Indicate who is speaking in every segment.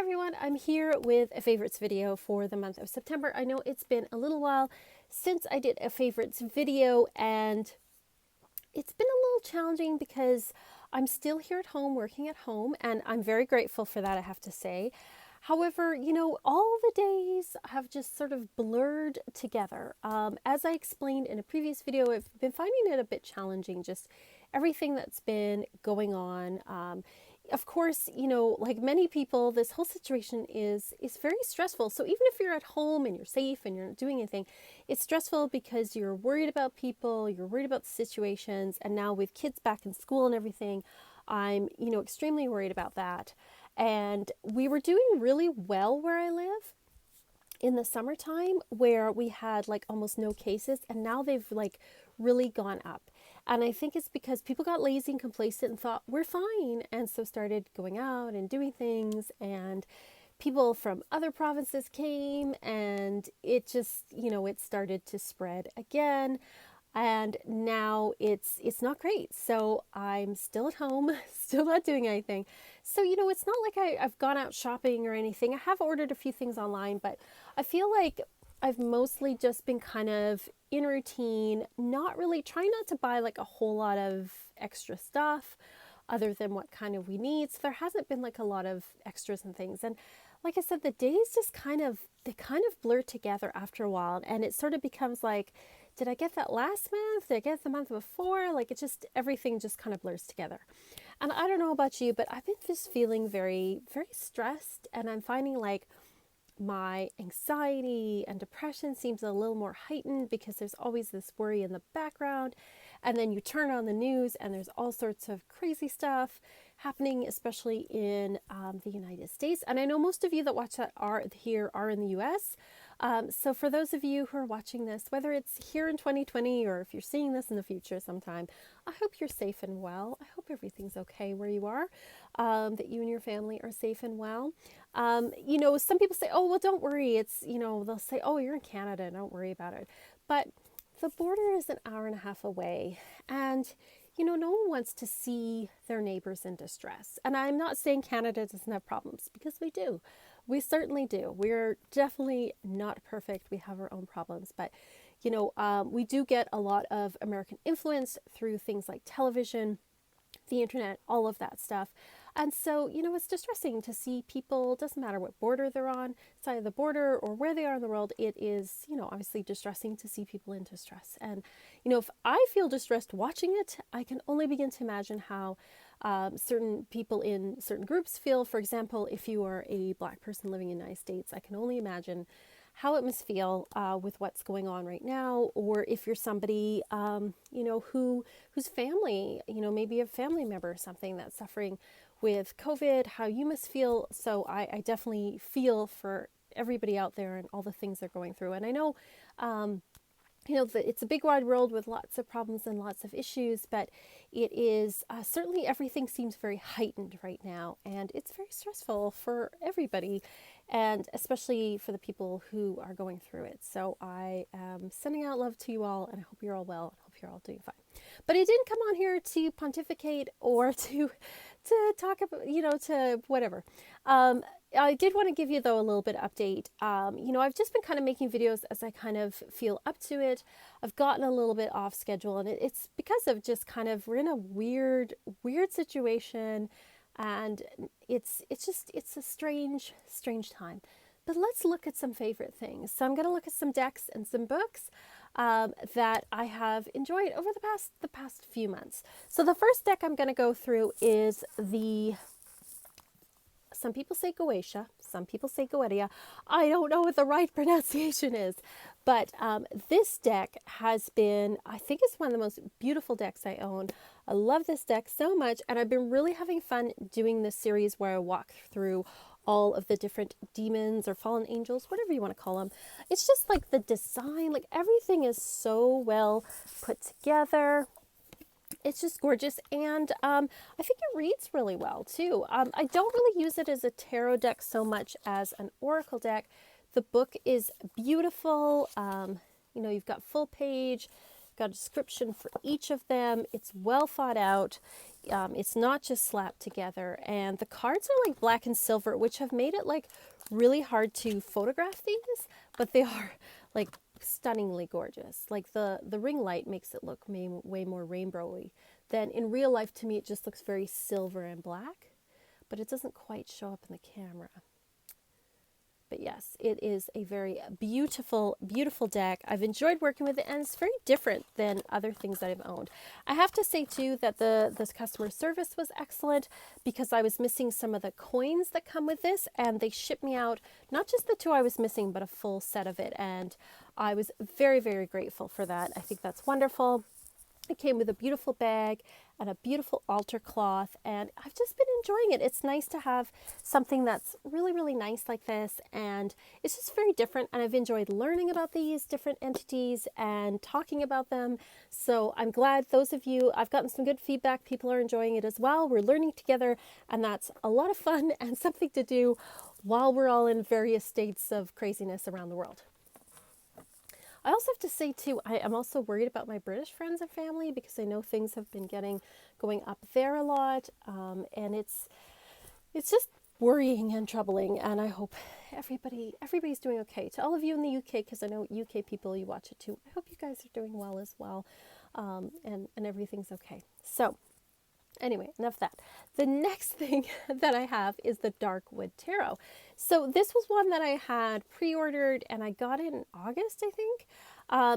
Speaker 1: everyone, I'm here with a favorites video for the month of September. I know it's been a little while since I did a favorites video, and it's been a little challenging because I'm still here at home, working at home, and I'm very grateful for that, I have to say. However, all the days have just sort of blurred together. As I explained in a previous video, I've been finding it a bit challenging, just everything that's been going on. Of course, like many people, this whole situation is very stressful. So even if you're at home and you're safe and you're not doing anything, it's stressful because you're worried about people, you're worried about the situations, and now with kids back in school and everything, I'm, extremely worried about that. And we were doing really well where I live in the summertime, where we had like almost no cases, and now they've like really gone up. And I think it's because people got lazy and complacent and thought we're fine, and so started going out and doing things, and people from other provinces came, and it just, it started to spread again. And now it's not great. So I'm still at home, still not doing anything. So, it's not like I've gone out shopping or anything. I have ordered a few things online, but I feel like I've mostly just been kind of in routine, not really trying not to buy like a whole lot of extra stuff other than what kind of we need. So there hasn't been like a lot of extras and things. And like I said, the days just kind of blur together after a while, and it sort of becomes like, did I get that last month? Did I get the month before? Like everything just kind of blurs together. And I don't know about you, but I've been just feeling very, very stressed, and I'm finding like my anxiety and depression seems a little more heightened because there's always this worry in the background. And then you turn on the news and there's all sorts of crazy stuff happening, especially in the United States. And I know most of you that watch that are in the US. So for those of you who are watching this, whether it's here in 2020 or if you're seeing this in the future sometime, I hope you're safe and well. I hope everything's okay where you are, that you and your family are safe and well. Some people say, oh, well, don't worry. It's, they'll say, oh, you're in Canada, don't worry about it. But the border is an hour and a half away, and no one wants to see their neighbors in distress. And I'm not saying Canada doesn't have problems, because we do. We certainly do. We're definitely not perfect. We have our own problems, but we do get a lot of American influence through things like television, the internet, all of that stuff. And so, it's distressing to see people, doesn't matter what border they're on, side of the border or where they are in the world, it is, obviously distressing to see people in distress. And, if I feel distressed watching it, I can only begin to imagine how certain people in certain groups feel. For example, if you are a Black person living in the United States, I can only imagine how it must feel with what's going on right now. Or if you're somebody, whose family, maybe a family member or something that's suffering with COVID, how you must feel. So I definitely feel for everybody out there and all the things they're going through. And I know, it's a big wide world with lots of problems and lots of issues, but it is certainly everything seems very heightened right now, and it's very stressful for everybody, and especially for the people who are going through it. So I am sending out love to you all, and I hope you're all well. I hope you're all doing fine. But I didn't come on here to pontificate or to talk about, to whatever. I did want to give you, though, a little bit of update. I've just been kind of making videos as I kind of feel up to it. I've gotten a little bit off schedule, and it's because of just kind of, we're in a weird situation, and it's a strange time. But let's look at some favorite things. So I'm going to look at some decks and some books that I have enjoyed over the past few months. So the first deck I'm going to go through is some people say Croatia, some people say Croatia. I don't know what the right pronunciation is, but this deck has been, I think it's one of the most beautiful decks I own. I love this deck so much, and I've been really having fun doing this series where I walk through all of the different demons or fallen angels, whatever you want to call them. It's just like the design, like everything is so well put together. It's just gorgeous, and I think it reads really well too. I don't really use it as a tarot deck so much as an oracle deck. The book is beautiful. You've got full page, got a description for each of them. It's well thought out. It's not just slapped together, and the cards are like black and silver, which have made it like really hard to photograph these, but they are like stunningly gorgeous. Like the ring light makes it look way more rainbowy than in real life. To me, it just looks very silver and black, but it doesn't quite show up in the camera. But yes, it is a very beautiful, beautiful deck. I've enjoyed working with it, and it's very different than other things that I've owned. I have to say, too, that this customer service was excellent, because I was missing some of the coins that come with this, and they shipped me out not just the 2 I was missing, but a full set of it, and I was very, very grateful for that. I think that's wonderful. It came with a beautiful bag and a beautiful altar cloth, and I've just been enjoying it. It's nice to have something that's really, really nice like this, and it's just very different, and I've enjoyed learning about these different entities and talking about them. So I'm glad those of you, I've gotten some good feedback. People are enjoying it as well. We're learning together, and that's a lot of fun and something to do while we're all in various states of craziness around the world. I also have to say, too, I am also worried about my British friends and family, because I know things have been going up there a lot, and it's just worrying and troubling, and I hope everybody's doing okay. To all of you in the UK, because I know UK people, you watch it too, I hope you guys are doing well as well, and everything's okay. So anyway, enough of that. The next thing that I have is the Darkwood Tarot. So this was one that I had pre-ordered, and I got it in August, I think.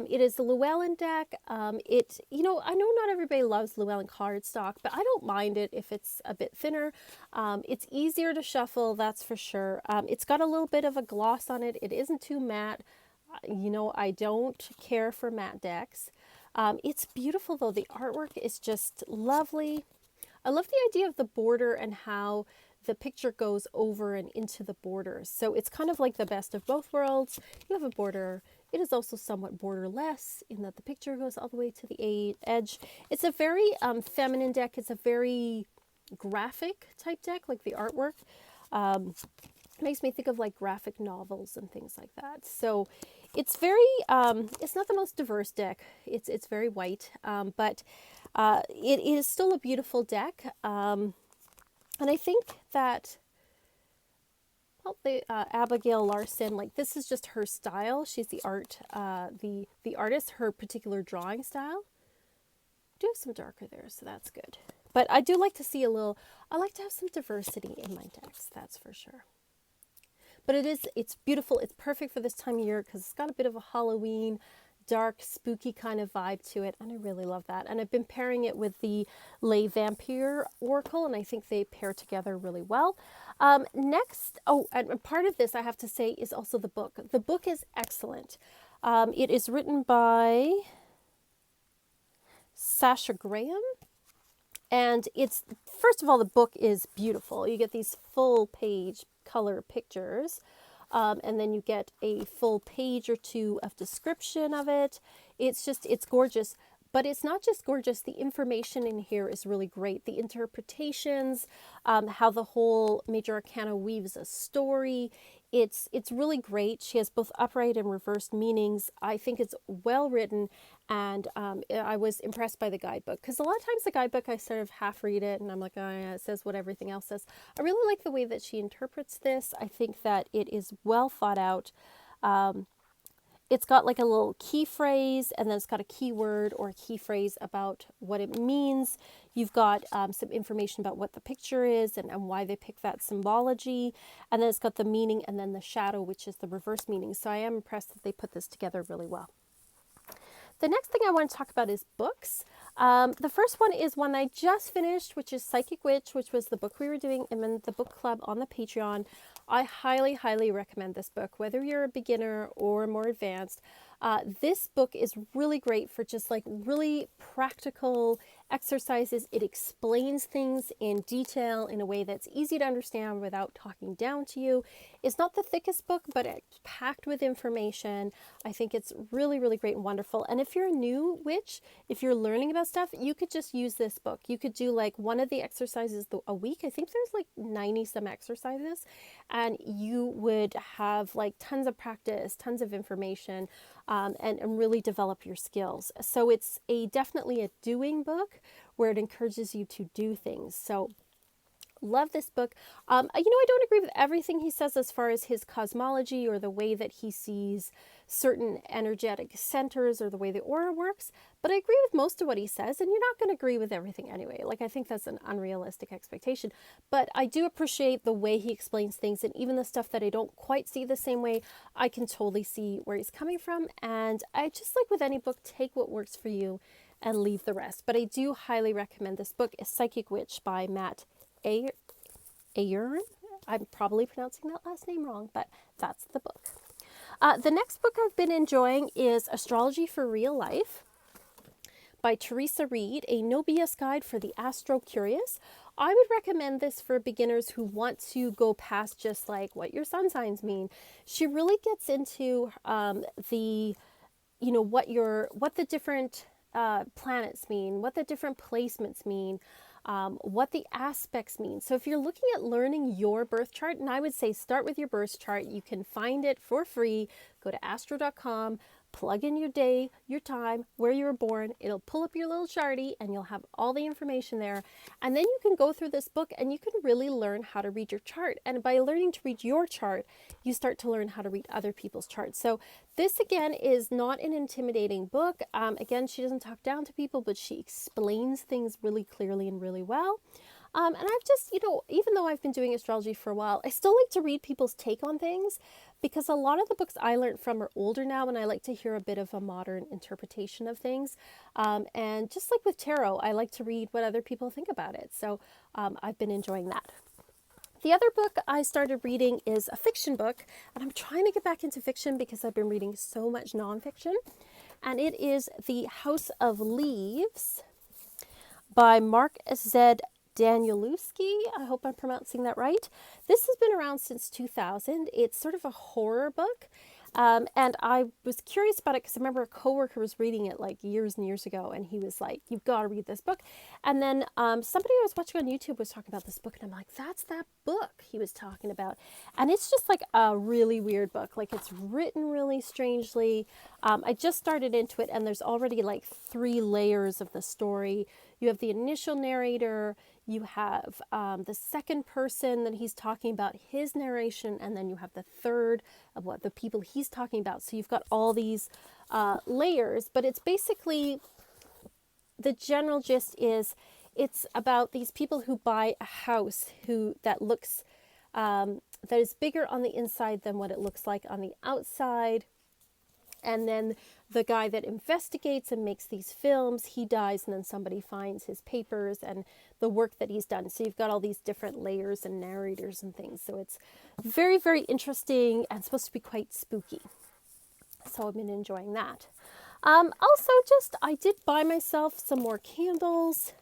Speaker 1: It is the Llewellyn deck. I know not everybody loves Llewellyn cardstock, but I don't mind it if it's a bit thinner. It's easier to shuffle, that's for sure. It's got a little bit of a gloss on it. It isn't too matte. I don't care for matte decks. It's beautiful, though. The artwork is just lovely. I love the idea of the border and how the picture goes over and into the borders. So it's kind of like the best of both worlds. You have a border. It is also somewhat borderless in that the picture goes all the way to the edge. It's a very feminine deck. It's a very graphic type deck, like the artwork. Makes me think of like graphic novels and things like that. So it's very, it's not the most diverse deck. It's very white, but it is still a beautiful deck. And I think that, well, Abigail Larson, like this is just her style. She's the artist, her particular drawing style. I do have some darker there, so that's good. But I do like to see I like to have some diversity in my decks, that's for sure. But it's beautiful. It's perfect for this time of year because it's got a bit of a Halloween, dark, spooky kind of vibe to it. And I really love that. And I've been pairing it with the Les Vampire Oracle, and I think they pair together really well. Next, and part of this I have to say is also the book. The book is excellent. It is written by Sasha Graham. And first of all, the book is beautiful. You get these full page color pictures, and then you get a full page or 2 of description of it. It's gorgeous, but it's not just gorgeous. The information in here is really great. The interpretations, how the whole Major Arcana weaves a story. It's really great. She has both upright and reversed meanings. I think it's well written, and I was impressed by the guidebook, because a lot of times the guidebook I sort of half read it and I'm like, oh yeah, it says what everything else says. I really like the way that she interprets this. I think that it is well thought out. It's got like a little key phrase, and then it's got a keyword or a key phrase about what it means. You've got some information about what the picture is and why they pick that symbology. And then it's got the meaning and then the shadow, which is the reverse meaning. So I am impressed that they put this together really well. The next thing I want to talk about is books. The first one is one I just finished, which is Psychic Witch, which was the book we were doing in the book club on the Patreon. I highly, highly recommend this book, whether you're a beginner or more advanced. This book is really great for just like really practical exercises. It explains things in detail in a way that's easy to understand without talking down to you. It's not the thickest book, but it's packed with information. I think it's really, really great and wonderful. And if you're a new witch, if you're learning about stuff, you could just use this book. You could do like one of the exercises a week. I think there's like 90 some exercises, and you would have like tons of practice, tons of information, and really develop your skills. So it's definitely a doing book where it encourages you to do things. So love this book. I don't agree with everything he says as far as his cosmology or the way that he sees certain energetic centers or the way the aura works, but I agree with most of what he says, and you're not going to agree with everything anyway. Like, I think that's an unrealistic expectation, but I do appreciate the way he explains things, and even the stuff that I don't quite see the same way, I can totally see where he's coming from. And I just, like with any book, take what works for you and leave the rest. But I do highly recommend this book, Psychic Witch by Matt Ayern. I'm probably pronouncing that last name wrong, but that's the book. The next book I've been enjoying is Astrology for Real Life by Teresa Reed, a no BS guide for the astro curious. I would recommend this for beginners who want to go past just like what your sun signs mean. She really gets into the, what the different planets mean, what the different placements mean, what the aspects mean. So if you're looking at learning your birth chart, and I would say start with your birth chart, you can find it for free. Go to astro.com, plug in your day, your time, where you were born. It'll pull up your little charty and you'll have all the information there. And then you can go through this book and you can really learn how to read your chart. And by learning to read your chart, you start to learn how to read other people's charts. So this, again, is not an intimidating book. Again, she doesn't talk down to people, but she explains things really clearly and really well. And I've just, even though I've been doing astrology for a while, I still like to read people's take on things, because a lot of the books I learned from are older now, and I like to hear a bit of a modern interpretation of things. And just like with tarot, I like to read what other people think about it. So I've been enjoying that. The other book I started reading is a fiction book, and I'm trying to get back into fiction because I've been reading so much nonfiction. And it is The House of Leaves by Mark Z. Danielewski. I hope I'm pronouncing that right. This has been around since 2000. It's sort of a horror book. And I was curious about it because I remember a coworker was reading it like years and years ago, and he was like, "You've got to read this book." And then somebody I was watching on YouTube was talking about this book, and I'm like, "That's that book he was talking about." And it's just like a really weird book. Like, it's written really strangely. I just started into it, and there's already like 3 layers of the story. You have the initial narrator, you have the second person that he's talking about, his narration, and then you have the third of what the people he's talking about. So you've got all these layers, but it's basically, the general gist is, it's about these people who buy a house that looks, that is bigger on the inside than what it looks like on the outside. And then the guy that investigates and makes these films, he dies, and then somebody finds his papers and the work that he's done. So you've got all these different layers and narrators and things. So it's very, very interesting and supposed to be quite spooky. So I've been enjoying that. Also, I did buy myself some more candles.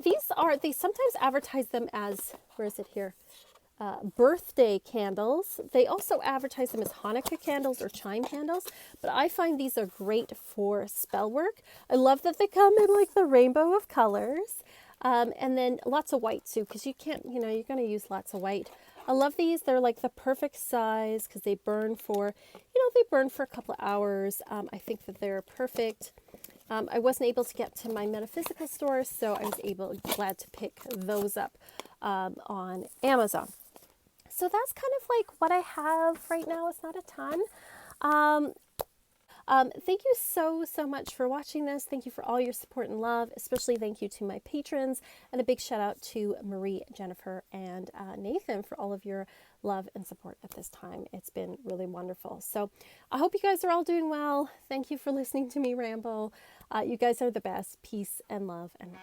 Speaker 1: They sometimes advertise them as, where is it here? Birthday candles. They also advertise them as Hanukkah candles or chime candles, but I find these are great for spell work. I love that they come in like the rainbow of colors, and then lots of white too, because you can't, you're going to use lots of white. I love these. They're like the perfect size because they burn for, a couple of hours. I think that they're perfect. I wasn't able to get to my metaphysical store, so I was glad to pick those up on Amazon. So that's kind of like what I have right now. It's not a ton. Thank you so much for watching this. Thank you for all your support and love. Especially thank you to my patrons, and a big shout out to Marie, Jennifer, and Nathan for all of your love and support at this time. It's been really wonderful. So I hope you guys are all doing well. Thank you for listening to me ramble. You guys are the best. Peace and love and